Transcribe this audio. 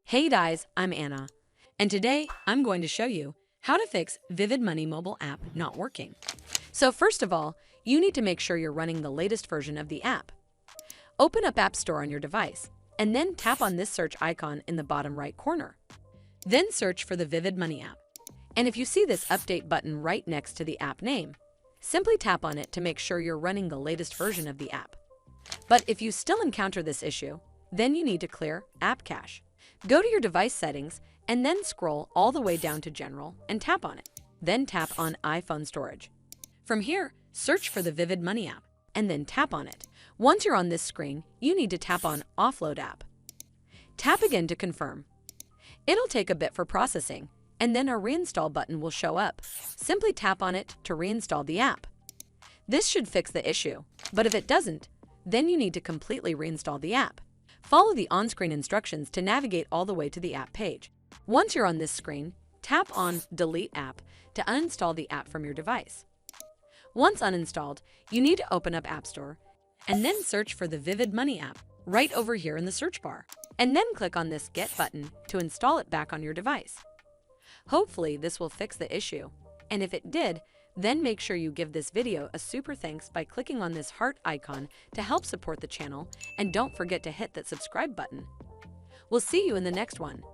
Hey guys, I'm Anna, and today I'm going to show you how to fix Vivid Money mobile app not working. So first of all, you need to make sure you're running the latest version of the app. Open up App Store on your device, and then tap on this search icon in the bottom right corner. Then search for the Vivid Money app. And if you see this update button right next to the app name, simply tap on it to make sure you're running the latest version of the app. But if you still encounter this issue, then you need to clear App Cache. Go to your device settings and then scroll all the way down to General and tap on it. Then tap on iPhone Storage. From here, search for the Vivid Money app and then tap on it. Once you're on this screen, you need to tap on Offload App. Tap again to confirm. It'll take a bit for processing, and then a Reinstall button will show up. Simply tap on it to reinstall the app. This should fix the issue, but if it doesn't, then you need to completely reinstall the app. Follow the on-screen instructions to navigate all the way to the app page. Once you're on this screen, tap on Delete App to uninstall the app from your device. Once uninstalled, you need to open up App Store and then search for the Vivid Money app right over here in the search bar, and then click on this Get button to install it back on your device. Hopefully this will fix the issue, and if it did, then make sure you give this video a super thanks by clicking on this heart icon to help support the channel, and don't forget to hit that subscribe button. We'll see you in the next one.